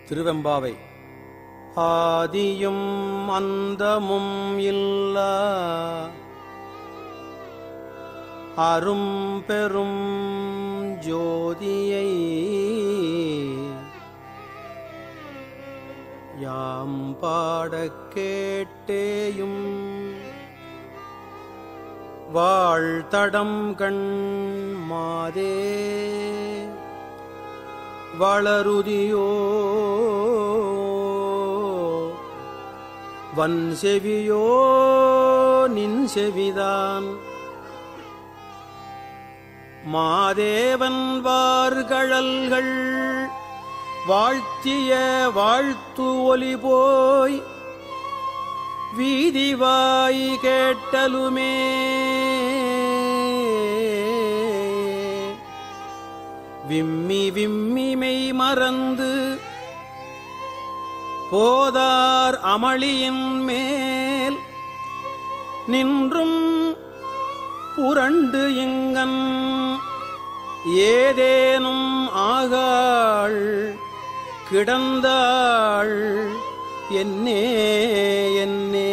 திருவெம்பாவை. ஆதியும் அந்தமும் இல்லா அரும் பெரும் ஜோதியை யாம் பாடக் கேட்டேயும் வாழ்தடம் கண் மாதே வளருதியோ வன்செவியோ நின் செவிதான் மாதேவன் வார்கழல்கள் வாழ்த்திய வாழ்த்து ஒலி போய் வீதிவாய் கேட்டலுமே விம்மி விம்மி மெய் மறந்து போதார் அமளியின் மேல் நின்றும் புரண்டு இங்கன் ஏதேனும் ஆகாள் கிடந்தாள் என்னே என்னே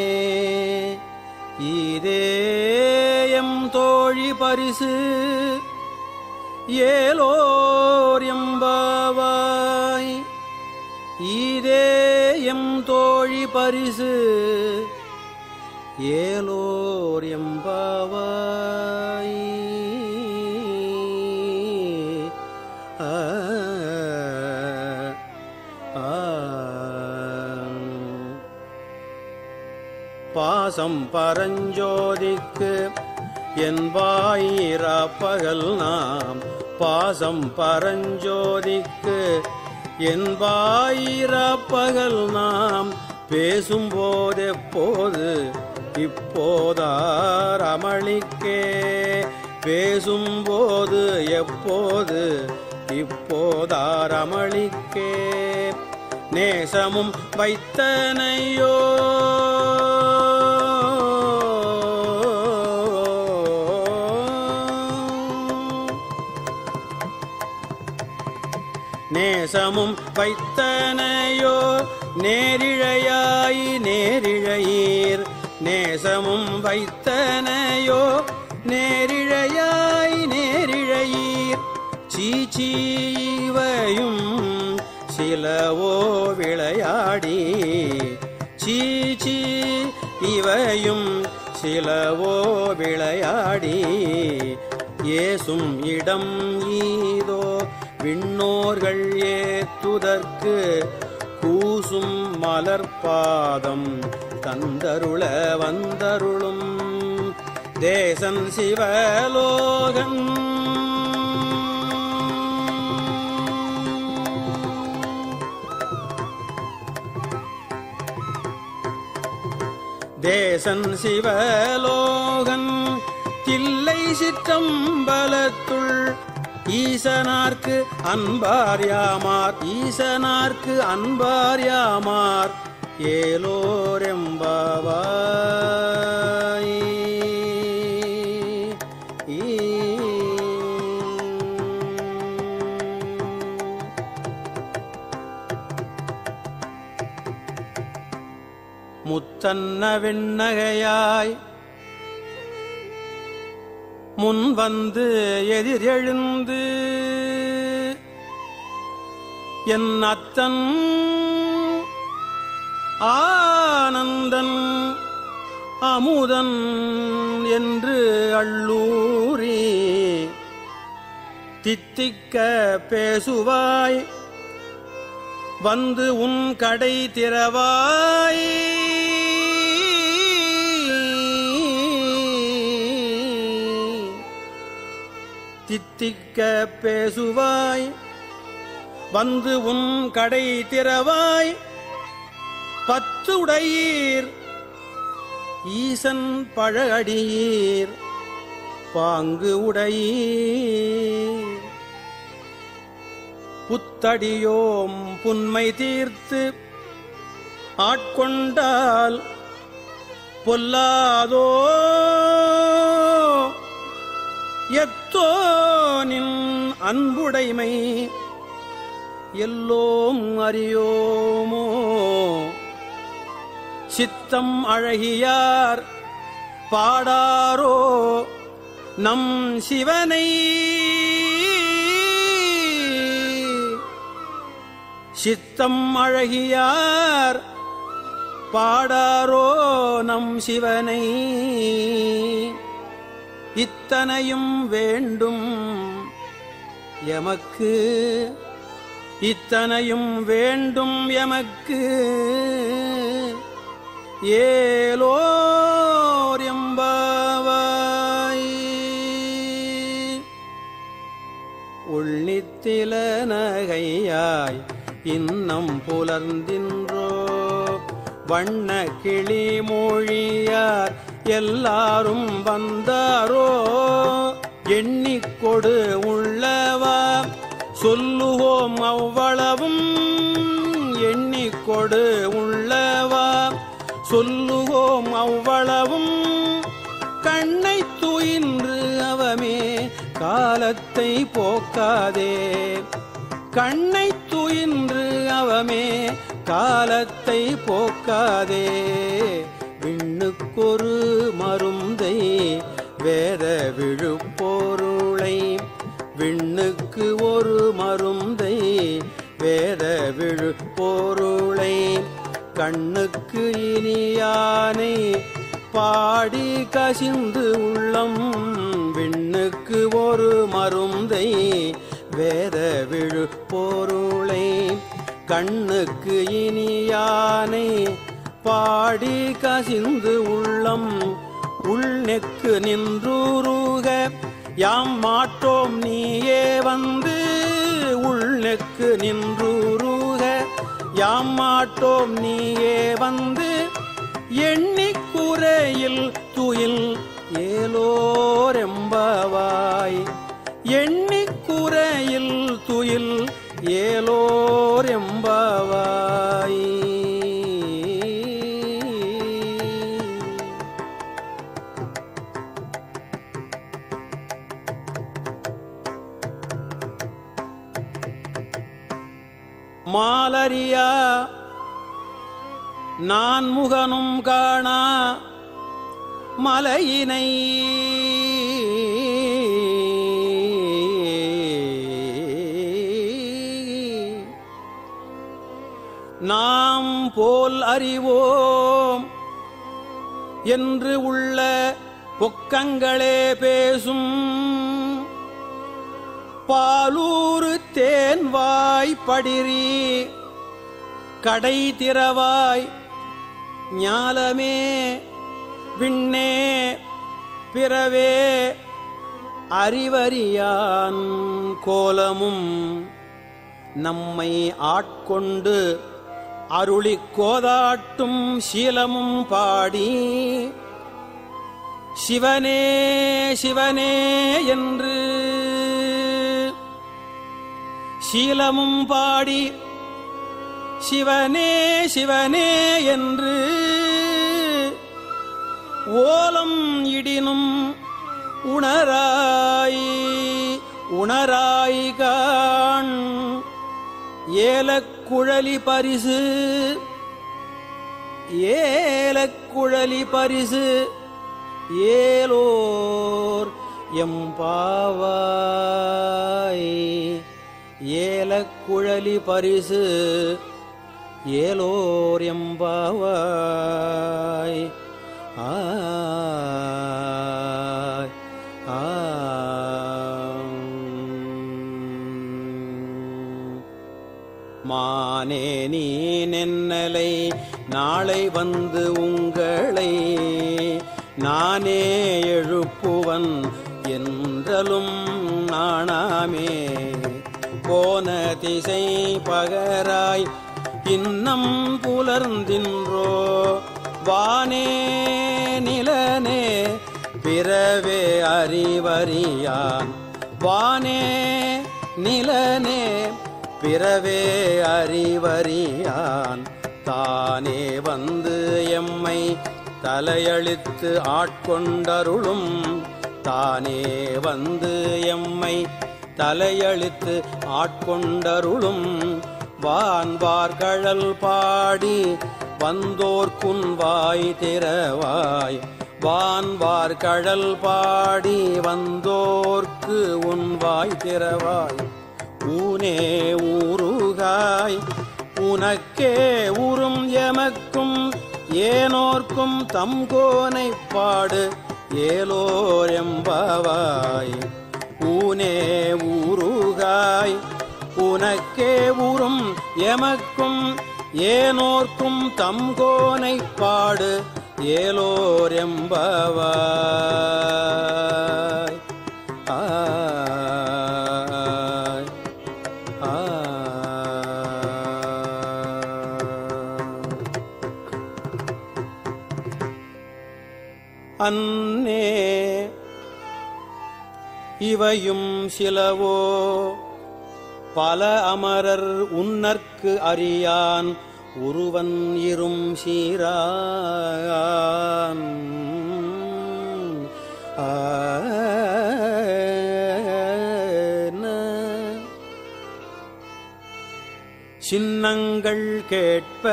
ஈதேயம் தோழி பரிசு ஏலோர் எம்பாவாய் ஈதேயம் தோழி பரிசு ஏலோர் எம்பாவாய். பாசம் பரஞ்சோதிக்கு என்பாயிரா பகல் நாம் பாசம் பரஞ்சோதிக்கு என்பாயிரா பகல் நாம் பேசும்போதெப்போது இப்போதார் அமளிக்கே பேசும்போது எப்போது இப்போதார் அமளிக்கே நேசமும் வைத்தனையோ நேசமும் வைத்தனையோ நேரிழையாய் நேரிழையீர் நேசமும் வைத்தனையோ நேரிழையாய் நேரிழையீர் சீச்சீவையும் சிலவோ விளையாடி சீச்சி இவையும் சிலவோ விளையாடி ஏசும் இடம் ஈதோ விண்ணோர்கள் ஏத்துதற்கு கூசும் மலர்பாதம் தந்தருள வந்தருளும் தேசன் சிவலோகன் தேசன் சிவலோகன் தில்லை சிற்றம்பலத்துள் ஈசனார்க்கு அன்பார் யாமார் ஈசனார்க்கு அன்பார் யாமார் ஏலோரெம்பாவாய். முத்தன்ன வெண்ணகையாய் முன் வந்து எதிரெழுந்து என் அத்தன் ஆனந்தன் அமுதன் என்று அள்ளூரி தித்திக்க பேசுவாய் வந்து உன் கடை திறவாய் தித்திக்க பேசுவாய் வந்து உன் கடை திறவாய் பத்து உடையீர் ஈசன் பழகடியீர் பாங்கு உடையீர் புத்தடியோம் புன்மை தீர்த்து ஆட்கொண்டால் பொல்லாதோ எத்தோ நின் அன்புடைமை எல்லோம் அறியோமோ சித்தம் அழகியார் பாடாரோ நம் சிவனை சித்தம் அழகியார் பாடாரோ நம் சிவனை இத்தனையும் வேண்டும் எமக்கு இத்தனையும் வேண்டும் எமக்கு ஏலோர் எம்பாவாய் உள்நித்தில நகையாய் இன்னம் புலர்ந்தின்றோ வண்ண கிளி மொழியார் எல்லாரும் வந்தாரோ எண்ணிக்கொடு உள்ளவா சொல்லுவோம் அவ்வளவும் எண்ணிக்கொடு உள்ளவா சொல்லுவோம் அவ்வளவும் கண்ணை துயின்று அவமே காலத்தை போக்காதே கண்ணை துயின்று அவமே காலத்தை போக்காதே விண்ணுக்கொரு மருந்தை வேத விழுப்பொருளை விண்ணுக்கு ஒரு மருந்தை வேத விழுப்பொருளை கண்ணுக்கு இனியானை பாடி கசிந்து உள்ளம் விண்ணுக்கு ஒரு மருந்தை வேத விழுப்பொருளை கண்ணுக்கு இனியானை பாடி கசிந்து உள்ளம் உள்நெக்கு நின்றுருக யாம் மாட்டோம் நீயே வந்து உள்நெக்கு நின்றுருக யாம் மாட்டோம் நீயே வந்து எண்ணிக்குறையில் துயில் ஏலோரெம்பவாய் எண்ணிக்குறையில் துயில் ஏலோரெம்பவாய் மாலரியா நான் முகனும் காணா மலையினை நாம் போல் அறிவோம் என்று உள்ள பொக்கங்களே பேசும் பாலூரு தேன்வாய் படிரி கடை திறவாய் ஞாலமே விண்ணே பிறவே அறிவறியான் கோலமும் நம்மை ஆட்கொண்டு அருளிக் கோதாட்டும் சீலமும் பாடி சிவனே சிவனே என்று சீலமும் பாடி சிவனே சிவனே என்று ஓலம் இடினும் உணராய் உணராய்கான் ஏலக்குழலி பரிசு ஏலக்குழலி பரிசு ஏலோர் எம்பாவாய் ஏலக்குழலி பரிசு ஏலோர் எம்பாவாய் மானே நீ நென்னலை நாளை வந்து உங்களை நானே எழுப்புவன் என்றலும் நாணாமே போன திசை பகராய் இன்னம் புலர்ந்தின்றோ வானே நிலனே பிறவே அறிவறியான் வானே நிலனே பிறவே அறிவறியான் தானே வந்து எம்மை தலையளித்து ஆட்கொண்டருளும் தானே வந்து எம்மை தலையளித்து ஆட்கொண்டருளும் வான்வார்கழல் பாடி வந்தோர்க்குன் வாய் திறவாய் வான்வார்கழல் பாடி வந்தோர்க்கு உன் வாய் திறவாய் ஊனே ஊருகாய் உனக்கே உறும் எமக்கும் ஏனோர்க்கும் தம்கோனை பாடு ஏலோர் எம்பாவாய் ஊனே ஊருகாய் உனக்கே உறும் எமக்கும் ஏனோர்க்கும் தம்கோனை பாடு ஏலோர் எம்பாவாய் அன்னே இவையும் சிலவோ பல அமரர் உன்னற்கு அறியான் ஒருவன் இரும் சீரான் சின்னங்கள் கேட்ப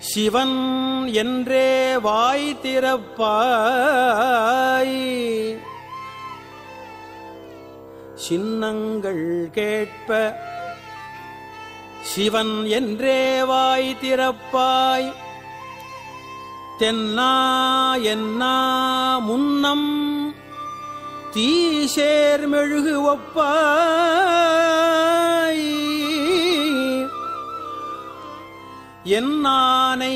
சிவன் என்றே வாய் திறப்பாய் சின்னங்கள் கேட்ப சிவன் என்றே வாய் திறப்பாய் தென்னா என்னா முன்னம் தீசேர் மெழுகு ஒப்பாய் என்னானை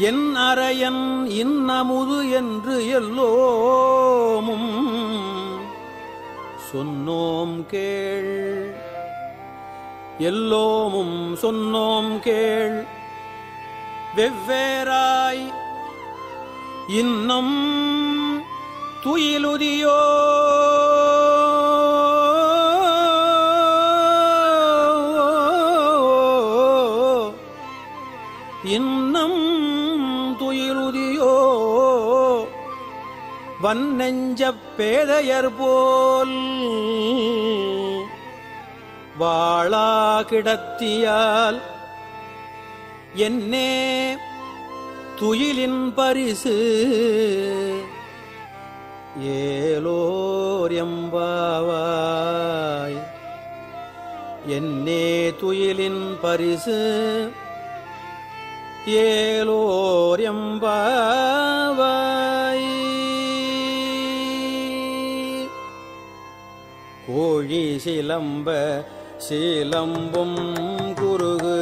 என் அரையன் இன்னமுது என்று எல்லோமும் சொன்னோம் கேள் எல்லோமும் சொன்னோம் கேள் வெவ்வேறாய் இன்னும் துயிலுதியோ இன்னம் துயிலுதியோ வன்னெஞ்சப் பேதையர் போல் வாழா கிடத்தியால் என்னே துயிலின் பரிசு ஏலோர் எம்பாவாய் என்னே துயிலின் பரிசு ஏலோர் எம்பாவாய் கோழி சிலம்ப சிலம்பும் குருகு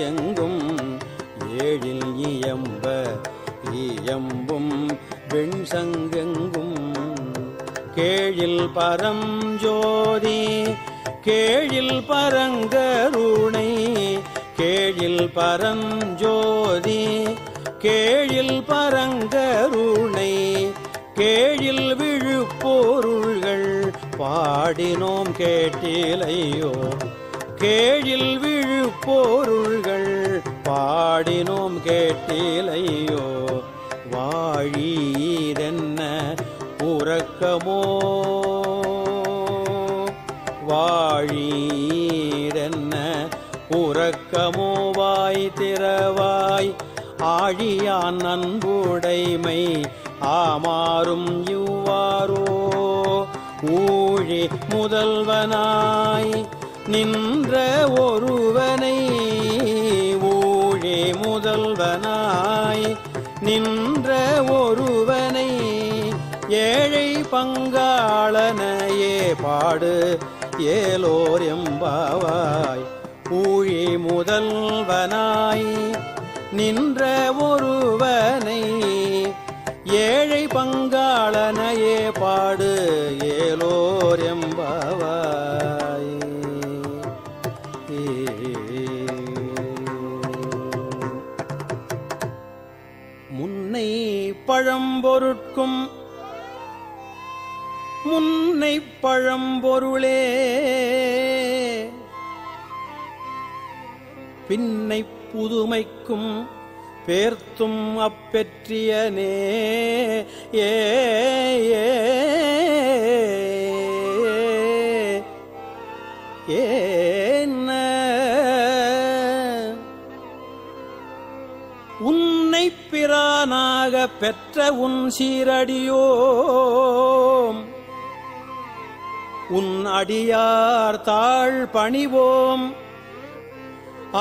எங்கும் ஏழில் இயம்ப இயம்பும் வெண்சங்கெங்கும் கேழில் பரஞ்சோதி கேழில் பரங்கருணை கேழில் பரஞ்சோதி கேழில் பரங்கருணை கேழில் விழுப்பொருள்கள் பாடினோம் கேட்டிலையோ கேழில் விழுப்பொருள்கள் பாடினோம் கேட்டிலையோ வாழீரென்ன உறக்கமோ வாழீரென்ன உறக்கமோ வாய் திறவாய் ஆழியான் அன்புடைமை ஆமாறும் இவ்வாறோ ஊழி முதல்வனாய் நின்ற ஒருவனை ஊழி முதல்வனாய் நின்ற ஒருவனை ஏழை பங்காளனையே பாடு ஏலோர் எம்பாவாய் ஊழி முதல்வனாய் நின்ற ஒருவனை ஏழை பங்காளனையே பாடு ஏலோர் எம்பாவாய் முன்னை பழம்பொருட்கும் முன்னை பழம்பொருளே பின்னை புதுமைக்கும் பேர்த்தும் அப்பெற்றியனே ஏ ஏன்ன உன்னை பிரானாக பெற்ற உன் சீரடியோம் உன் அடியார் தாழ் பணிவோம்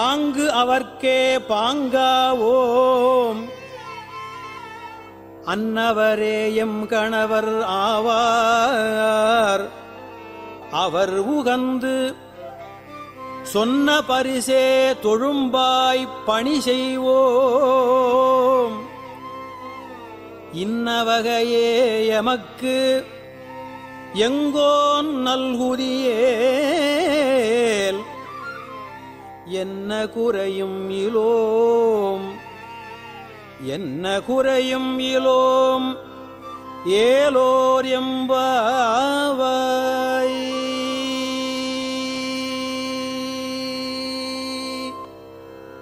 ஆங்கு அவர்க்கே பாங்காவோம் அன்னவரே எம் கணவர் ஆவார் அவர் உகந்து சொன்ன பரிசே தொழும்பாய் பணி செய்வோம் இன்னவகையே எமக்கு எங்கோன் நல்குதியேல் என்ன குறையும் இலோம் என்ன குறையும் இலோம் ஏலோர் எம்பாவாய்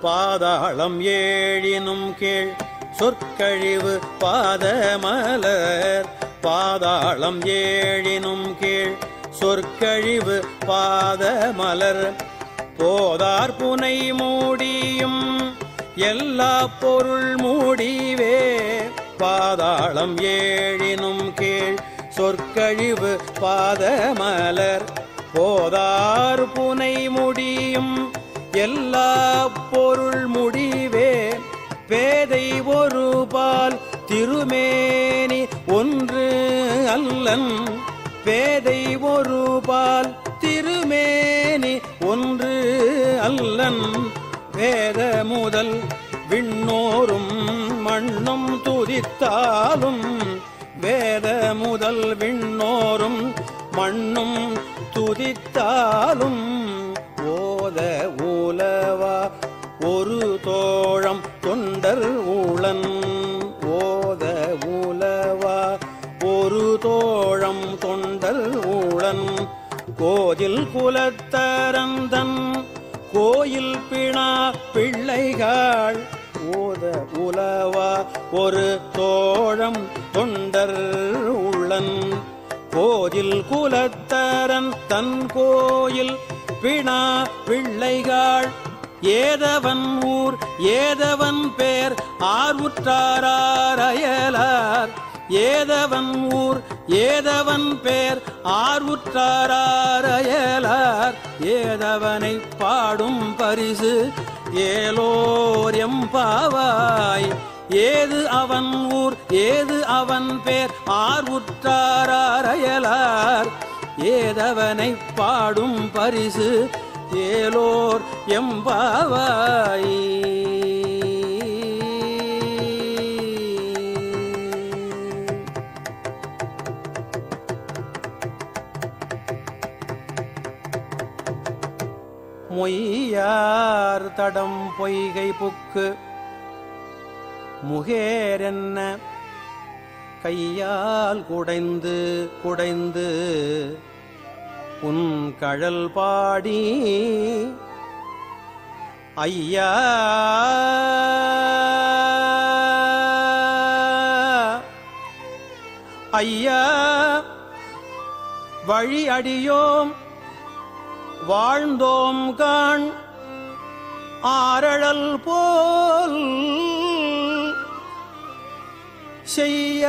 பாதாளம் ஏழினும் கீழ் சொற்கழிவு பாதமலர் பாதாளம் ஏழினும் கீழ் சொற்கழிவு பாதமலர் போதார் புனை மூடியும் எல்லா பொருள் மூடிவே பாதாளம் ஏழினும் கீழ் சொற்கழிவு பாதமலர் போதார் புனை முடியும் எல்லா பொருள் முடிவே பேதை ஒரு பால் திருமேனி ஒன்று அல்லன் பேதை ஒரு பால் திருமேனி ஒன்று அல்லன் வேத முதல் விண்ணோரும் மண்ணும் துதித்தாலும் வேத முதல் விண்ணோரும் மண்ணும் துதித்தாலும் ஓத ஊலவா ஒரு தோழம் தொண்டர் ஊழன் ஓத ஊலவா ஒரு தோழம் தொண்டர் ஊழன் கோதில் குலத்தரந்தன் கோயில் பிணா பிள்ளைகள் ஓத உலவா ஒரு தோழம் தொண்டர் உள்ளன் கோதில் குலத்தரன் தன் கோயில் பிணா பிள்ளைகள் ஏதவன் ஊர் ஏதவன் பேர் ஆர்வுற்றாரார் ஏதவன் ஊர் ஏதவன் பேர் ஆர்வுற்றாரார் ஏதவனை பாடும் பரிசு ஏலோர் எம்பாவாய் ஏது அவன் ஊர் ஏது அவன் பேர் ஆர்வுற்றாரார் ஏதவனை பாடும் பரிசு ஏலோர் எம்பாவாய் மொய்யார் தடம் பொய்கை புக்கு முகேரென்ன கையால் குடைந்து குடைந்து உன் கழல் பாடி ஐயா ஐயா வழி அடியோம் வாழ்ந்தோம் காண் ஆரழல் போல் செய்ய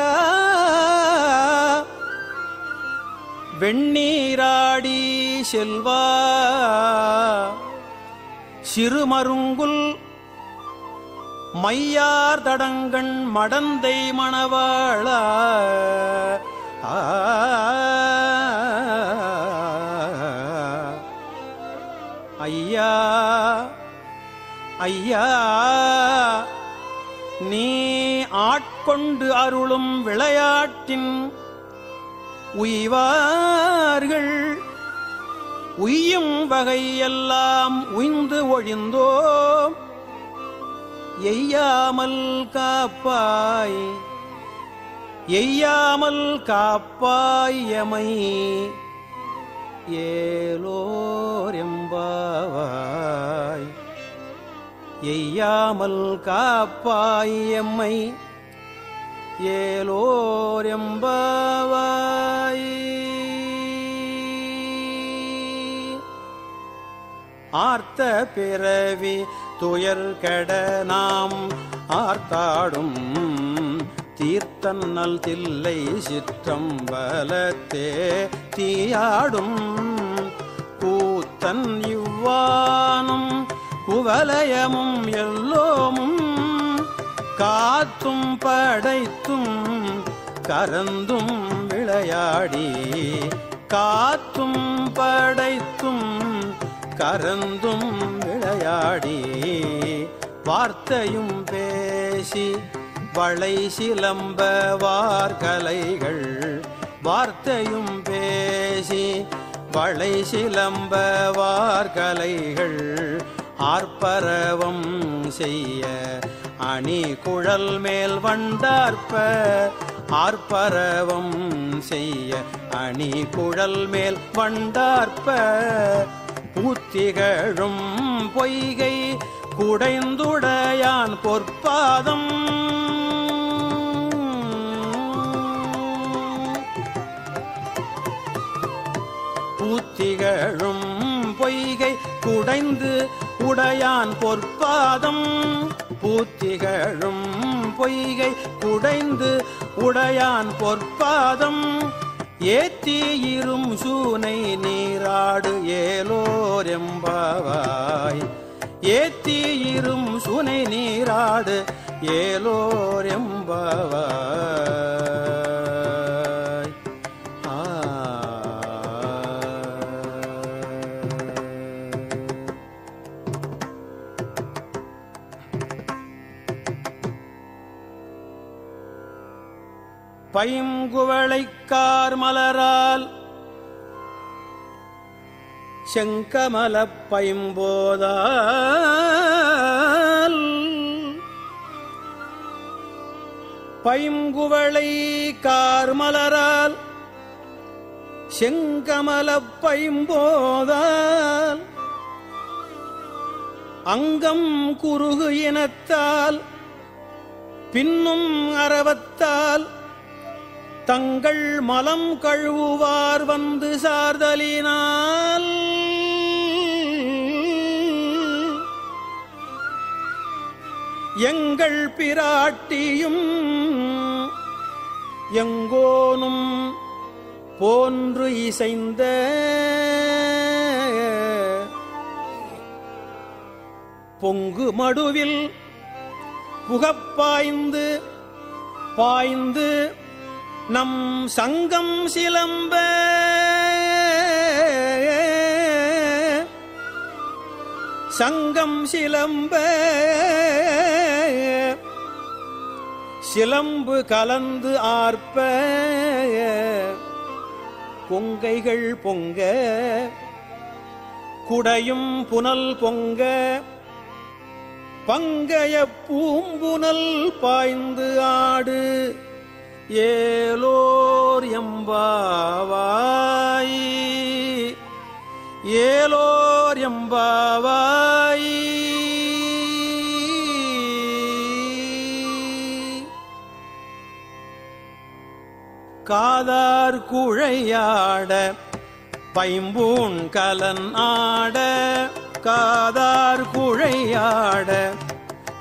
வெண்ணீராடி செல்வா சிறுமருங்குல் மையார் தடங்கண் மடந்தை மணவாளா ஐயா ஐயா நீ ஆட்கொண்டு அருளும் விளையாட்டின் உய்வார்கள் உய்யும் வகையெல்லாம் உய்ந்து ஒழிந்தோம் எய்யாமல் காப்பாய் எய்யாமல் காப்பாய் எமை ஏலோர் எம்பாவாய் எய்யாமல் காப்பாய் எம்மை ஏலோர் எம்பாவாய். ஆர்த்த பிறவி துயர் கெட நாம் ஆர்த்தாடும் தீர்த்தன்னல் தில்லை சிற்றம்பலத்தே தீயாடும் கூத்தன் இவ்வானும் குவலயமும் எல்லோமும் காத்தும் படைத்தும் கரந்தும் விளையாடி காத்தும் படைத்தும் கரந்தும் விளையாடி வார்த்தையும் பேசி வளை சிலம்ப வார்கலைகள் வார்த்தையும் பேசி வளை சிலம்ப வார்கலைகள் ஆர்ப்பரவம் செய்ய அணி குழல் மேல் வண்டார்ப்ப ஆர்ப்பரவம் செய்ய அணி குழல் மேல் வண்டார்ப்ப பூத்திகழும் பொய்கை குடைந்துடையான் பொற்பாதம் பூத்திகழும் பொய்கை குடைந்து உடையான் பொற்பாதம் பூத்திகழும் பொய்கை குடைந்து உடையான் பொற்பாதம் ஏத்தியிரும் சூனை நீராடு ஏலோர் எம்பாவாய் ஏத்தியிரும் சூனை நீராடு ஏலோர் எம்பாவாய். பைங்குவளைக்கார் மலரால் செங்கமலப் பைம்போதால் பைங்குவளைக்கார் மலரால் செங்கமலப் பைம்போதால் அங்கம் குறுகு இனத்தால் பின்னும் அரவத்தால் தங்கள் மலம் கழுவுவார் வந்து சார்தலினால் எங்கள் பிராட்டியும் எங்கோனும் போன்று இசைந்த பொங்கு மடுவில் புகப்பாய்ந்து பாய்ந்து நம் சங்கம் சிலம்ப சங்கம் சிலம்ப சிலம்பு கலந்து ஆர்ப்ப பொங்கைகள் பொங்க குடையும் புனல் பொங்க பங்கைய பூம்புனல் பாய்ந்து ஆடு ஏலோர் எம்பாவாய் ஏலோர் எம்பாவாய். காதார் குழையாட பைம்பூன் கலன் ஆட காதார் குழையாட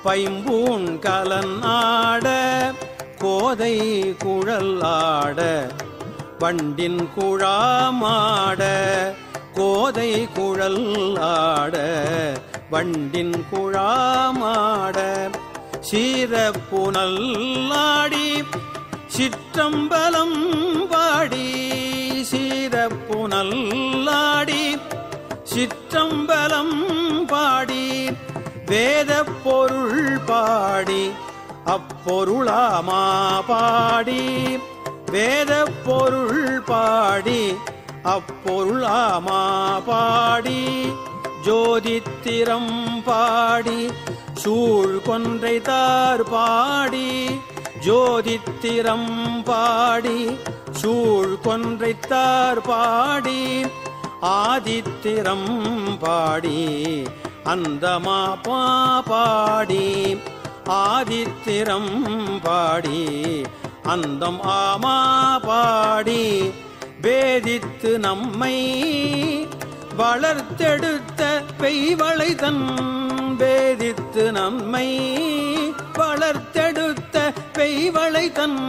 பைம்பூன் கலன் ஆட கோதை குழல் ஆட வண்டின் குழாமாட கோதை குழல் ஆட வண்டின் குழாமாட சீரப்புனல் ஆடி சிற்றம்பலம் பாடி சீரப்புனல் ஆடி சிற்றம்பலம் பாடி வேத பொருள் பாடி அப்பொருளாமா பாடி வேத பொருள் பாடி அப்பொருளாமா பாடி ஜோதித்திரம் பாடி சூழ் கொன்றை தார் பாடி ஜோதித்திரம் பாடி சூழ் கொன்றைத்தார் பாடி ஆதித்திரம் பாடி அந்தமா பாடி ஆதித்திரம் பாடி அந்தம் ஆமா பாடி வேதித்து நம்மை வளர்த்தெடுத்த பெய்வளை தன் வேதித்து நம்மை வளர்த்தெடுத்த பெய்வளை தன்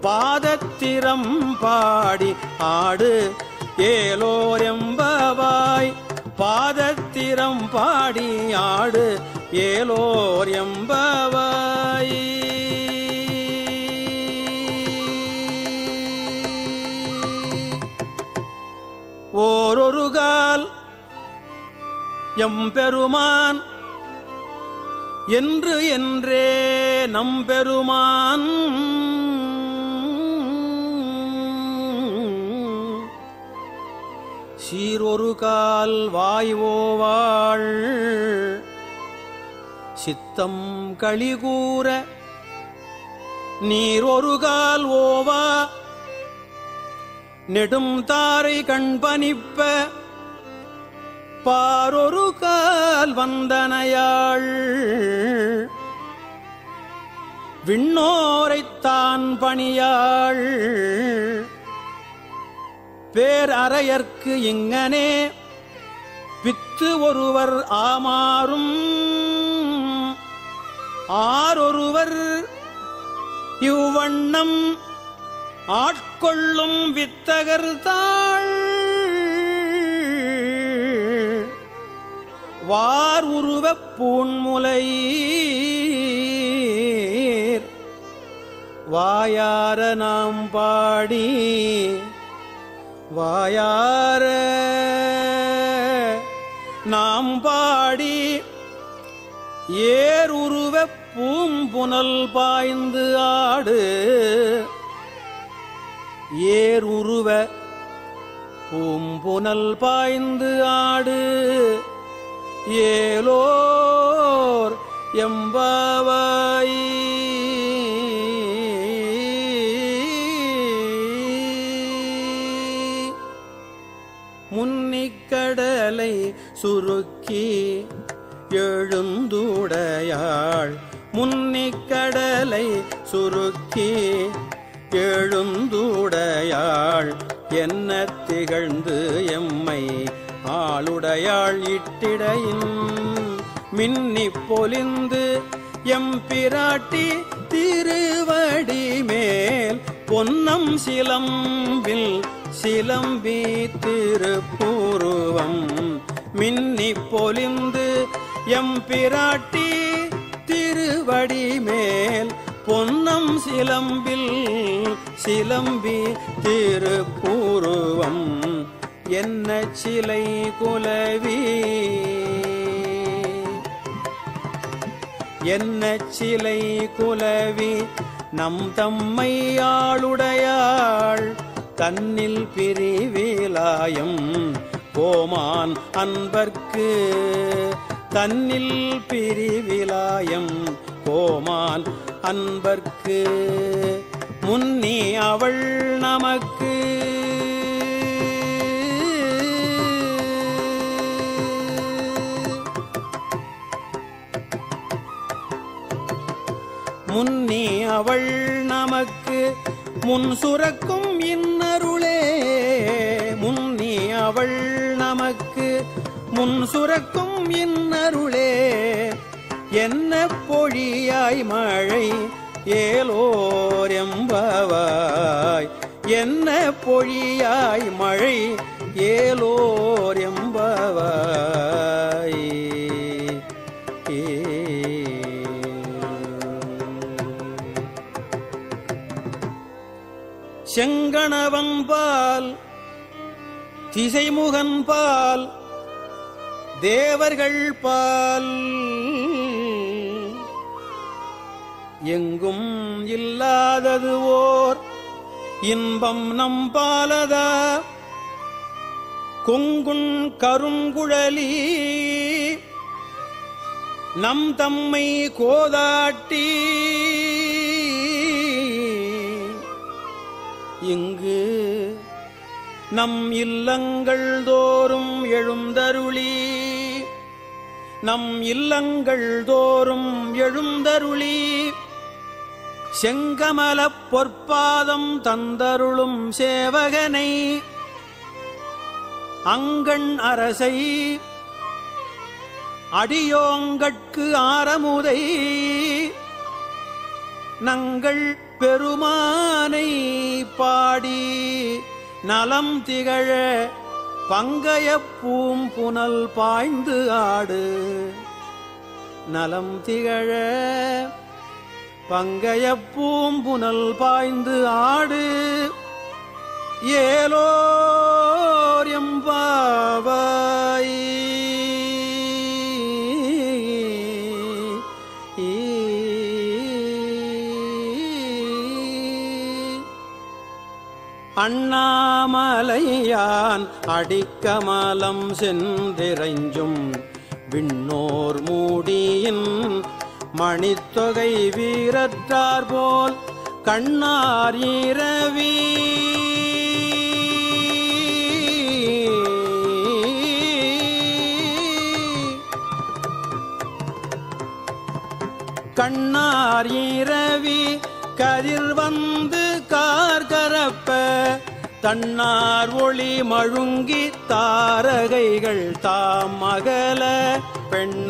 பாதத்திரம் பாடி ஆடு ஏலோரெம்பவாய் பாதத்திரம் பாடி ஆடு ஏலோர் எம்பவாய். ஓரொருகால் எம்பெருமான் என்று என்றே நம்பெருமான் சீரொரு கால் வாய்வோவாள் சித்தம் களிகூற நீரொரு கால் ஓவா நெடும் தாரை கண்பனிப்ப பாரொரு கால் வந்தனையாள் விண்ணோரைத்தான் பணியாள் பேரறையர்க்கு இங்கனே பித்து ஒருவர் ஆமாறும் ஆரொருவர் இவ்வண்ணம் ஆட்கொள்ளும் வித்தகர் தாள் வார் உருவப் பூண்முலையீர் வாயார நாம் பாடி வாயார நாம் பாடி ஏருருவப் பூம்புனல் பாய்ந்து ஆடு ஏருருவ பூம்புனல் பாய்ந்து ஆடு ஏலோர் எம்பவாய். முன்னிக்கடலை சுருக்கி எழுந்துடையாள் முன்னிக்கடலை சுருக்கி எழுந்துடையாள் என்ன திகழ்ந்து எம்மை ஆளுடையாள் இட்டிடையின் மின்னி பொலிந்து எம்பிராட்டி திருவடி மேல் பொன்னம் சிலம்பில் சிலம்பி திருப்புருவம் மின்னி பொலிந்து எம்பிராட்டி திருவடி மேல் பொன்னம் சிலம்பில் சிலம்பி திருப்புருவம் என்ன சிலை குலவி என்ன சிலை குலவி நம் தம்மை ஆளுடையாள் தன்னில் பிரிவிலாயம் கோமான் அன்பர்க்கு தன்னில் பிரிவிலாயம் கோமான் அன்பர்க்கு முன்னி அவள் நமக்கு முன்னி அவள் நமக்கு முன் சுரக்கும் இன்னருளே முன்னி அவள் நமக்கு முன் சுரக்கும் இன்னருளே என்ன பொழியாய் மழை ஏலோர் எம்பவாய் என்ன பொழியாய் மழை ஏலோர் எம்பவாய். செங்கணவன்பால் திசைமுகன்பால் தேவர்கள் பால் எங்கும் இல்லாதது ஓர் இன்பம் நம்பாலதா கொங்குண் கருங்குழலி நம் தம்மை கோதாட்டி இங்கு நம் இல்லங்கள் தோறும் எழுந்தருளி நம் இல்லங்கள் தோறும் எழுந்தருளி செங்கமலப் பொற்பாதம் தந்தருளும் சேவகனை அங்கண் அரசை அடியோங்கட்கு ஆரமுதை நங்கள் பெருமானை பாடி நலம் திகழ பங்கயப் பூம்புனல் பாய்ந்து ஆடு. நலம் திகழ பங்கயப் பூம்புனல் பாய்ந்து ஆடு. ஏலோர் எம்பாவாய். அண்ணாமலையான் அடிக்கமலம் சென்றிறைஞ்சும் விண்ணோர் மூடியின் மணித்தொகை வீரற்றார் போல் கண்ணார் இரவி. கண்ணார் இரவி கதிர் வந்து கார்கரப்ப தன்னார் ஒளி மழுங்கி தாரகைகள் தாம் அகல பெண்ணாகியானாய்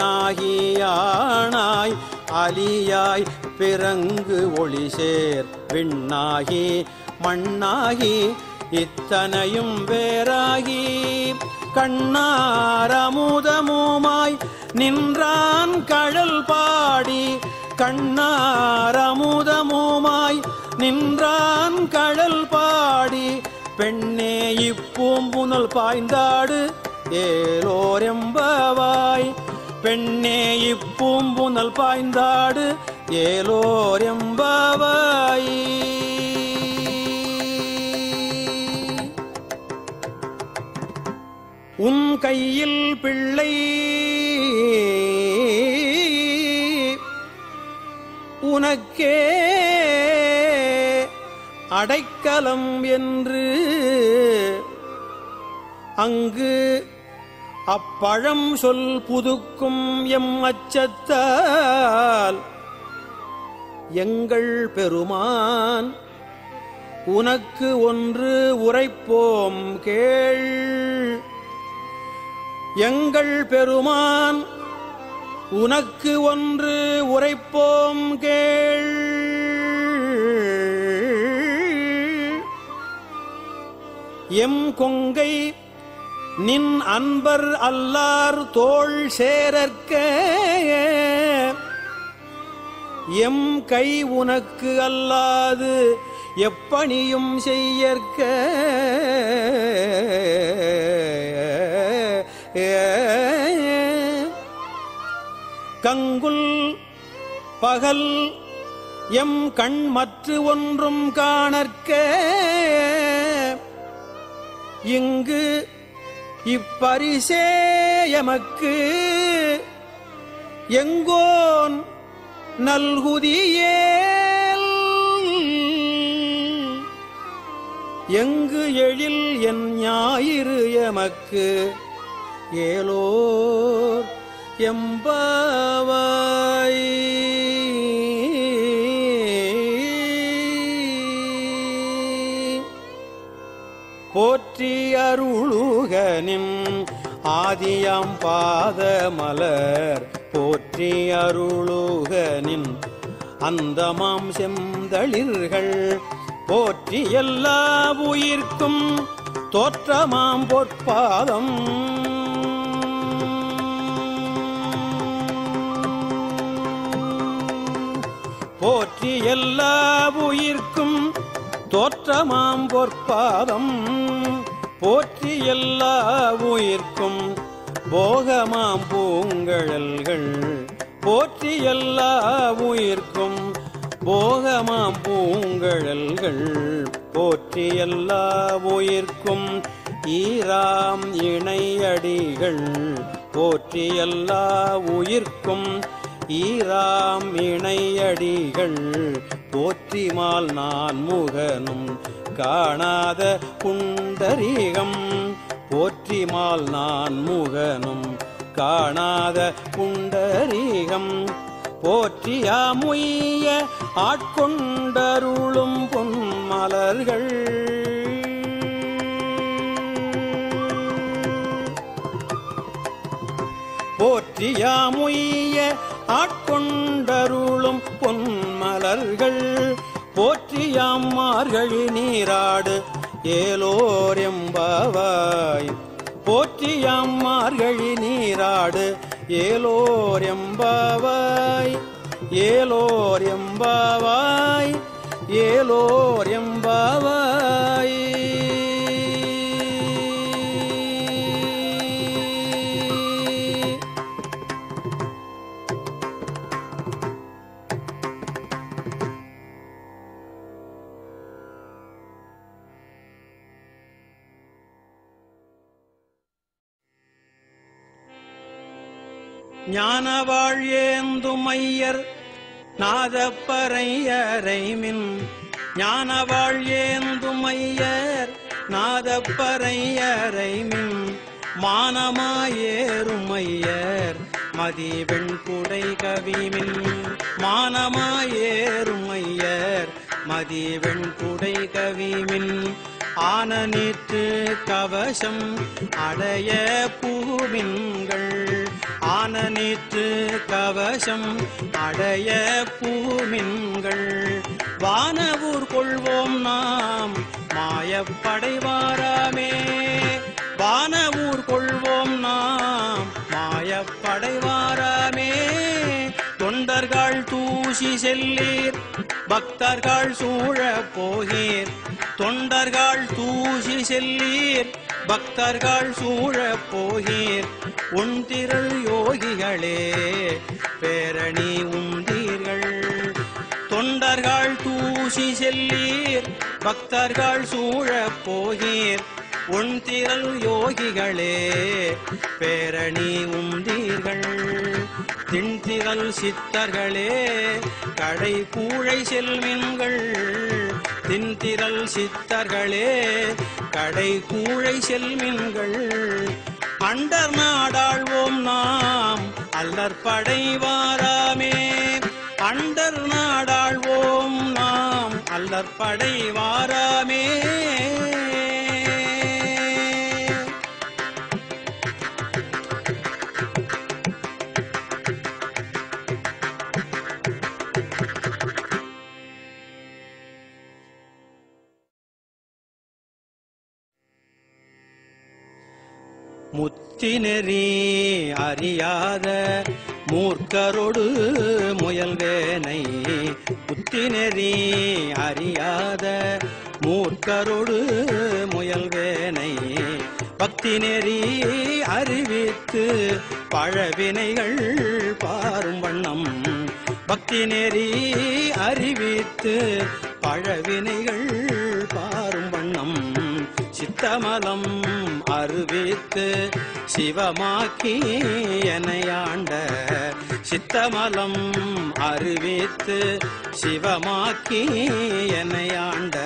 அலியாய் பிறங்கு ஒளி சேர் விண்ணாகி மண்ணாகி இத்தனையும் வேறாகி கண்ணார் அமுதமுமாய் நின்றான் கழல் பாடி. கண்ணார் அமுதமுமாய் நின்றான் கழல் பாடி. பெண்ணே இப்பூம்புனல் பாய்ந்தாடு ஏலோர் எம்பாவாய். பெண்ணே இப்பூம்புனல் பாய்ந்தாடு ஏலோர் எம்பாவாய். உன் கையில் பிள்ளை உனக்கே அடைக்கலம் என்று அங்கு அப்பழம் சொல் புதுக்கும் எம் அச்சத்தால் எங்கள் பெருமான் உனக்கு ஒன்று உரைப்போம் கேள். எங்கள் பெருமான் உனக்கு ஒன்று உரைப்போம் கேள். எம் கொங்கை நின் அன்பர் அல்லார் தோள் சேரற்க எம் கை உனக்கு அல்லாது எப்பணியும் செய்யற்க. கங்குல் பகல் எம் கண் மற்று ஒன்றும் காணற்க இங்கு இப்பரிசே எமக்கு எங்கோன் நல்குதியேல். எங்கு எழில் என் ஞாயிறு எமக்கு ஏலோர் எம்பாவாய். போற்றி அருளுகனின் ஆதியாம் பாதமலர் போற்றி அருளுகனின் அந்தமாம் செந்தளிர்கள் போற்றி எல்லா உயிர்க்கும் தோற்றமாம் பொற்பாதம் போற்றி எல்லா உயிர்க்கும் தோற்றமாம் பொற்பாதம் போற்றி எல்லா உயிர்க்கும் போகமாம் பூங்கழல்கள் போற்றி எல்லா உயிர்க்கும் போகமாம் பூங்கழல்கள் போற்றி எல்லா உயிர்க்கும் ஈராம் இணையடிகள் போற்றி எல்லா உயிர்க்கும் ஈராம் இணையடிகள் போற்றிமால் நான் முகனும் காணாத புண்டரீகம் போற்றிமால் நான் முகனும் காணாத புண்டரீகம் போற்றியாமுய்ய ஆட்கொண்டருளும் பொன்மலர்கள் போற்றியாமுய்ய ஆட்கொண்டருளும் பொன்மலர்கள் போற்றியாம் மார்கழி நீராடு ஏலோர் எம்பாவாய் போற்றியாம் மார்கழி நீராடு ஏலோர் எம்பாவாய் ஏலோர் எம்பாவாய் ஏலோர் எம்பாவாய். ஞானவாழ் ஏந்துமையர் நாதப்பறையரைமின் ஞானவாழ் ஏந்துமையர் நாதப்பறையரைமின் மானமாயேறுமையர் மதிவெண் குடை கவிமின் மானமாயேறுமையர் மதிவெண் குடை கவிமின் ஆன நீற்று கவசம் அடைய பூவின்கள் ஆன நீற்று கவசம் அடைய பூமின்கள் வானவூர் கொள்வோம் நாம் மாயப்படைவாராமே வானவூர் கொள்வோம் நாம் மாயப்படைவாராமே தொண்டர்கள் தூசி செல்லீர் பக்தர்கள் சூழ போகீர் தொண்டர்கள் தூசி செல்லீர் பக்தர்கள் சூழ போகீர் உந்திரள் யோகிகளே பேரணி உந்தீர்கள் தொண்டர்கள் தூசி செல்லீர் பக்தர்கள் சூழ போகீர் உந்திரள் யோகிகளே பேரணி உந்தீர்கள் திண்திரள் சித்தர்களே கடை கூழை செல்மின்கள் திண்திரள் சித்தர்களே கடை கூழை செல்மின்கள் அண்டர் நாடாழ்வோம் நாம் அல்லற்படைவாராமே அண்டர் நாடாழ்வோம் நாம் அல்லற்படைவாராமே முத்தினெறி அறியாத மூர்க்கரோடு முயல்வேனை முத்தினெறி அறியாத மூர்க்கரோடு முயல்வேனை பக்தி நெறி அறிவித்து பழவினைகள் பாரும் வண்ணம் பக்தி நெறி அறிவித்து பழவினைகள் பாரும் வண்ணம் சித்தமலம் அறிவித்து சிவமாக்கி எனையாண்ட சித்தமலம் அறிவித்து சிவமாக்கி எனையாண்ட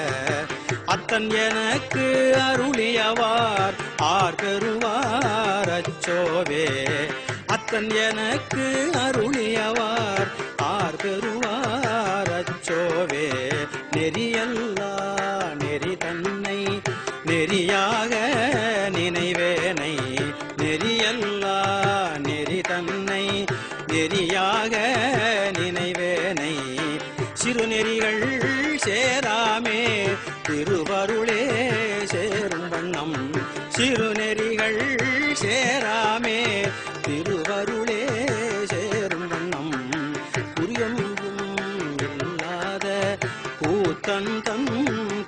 அத்தன் எனக்கு அருளியவார் ஆர்கருவார் அச்சோவே அத்தன் எனக்கு அருளியவார் ஆர்கருவார் அச்சோவே நெறியல்லா நெறி தன்னை நெறியாக நினைவேனை நெறியல்லா நெறி தன்னை நெறியாக நினைவேனை சிறுநெறிகள் சேராமே திருவருளே சேரும் வண்ணம் சிறுநெறிகள் சேராமே திருவருளே சேரும் வண்ணம் புரியொன்றும் இல்லாத கூத்தன் தன்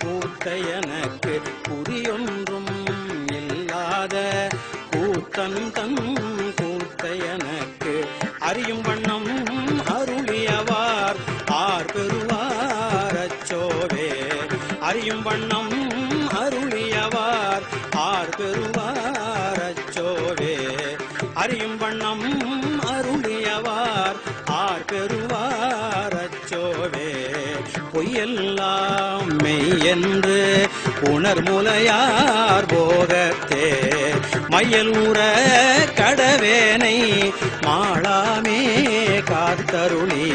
கூத்தை எனக்கு புரியொன்றும் இல்லாத கூத்தன் தன் கூத்தை எனக்கு அறியும் வண்ணம் அருளியவார் ஆர் பெறுவார் அச்சோவே அறியும் வண்ணம் அருளியவார் ஆர் பெறுவார் அச்சோவே அறியும் வண்ணம் அருளியவார் ஆர் பெறுவார் அச்சோவே பொய்யெல்லாம் மெய் என்று உணர்முலையார் போகத்தே மையலூர கடவேனை மாளாமே காத்தருளி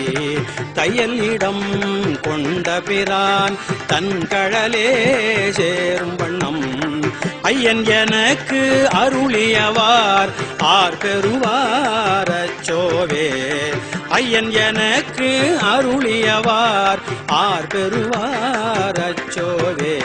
தையல் இடம் கொண்ட பிரான் தன் கழலே சேரும் வண்ணம் ஐயன் எனக்கு அருளியவார் ஆர் பெறுவார் அச்சோவே ஐயன் எனக்கு அருளியவார் ஆர் பெறுவார் அச்சோவே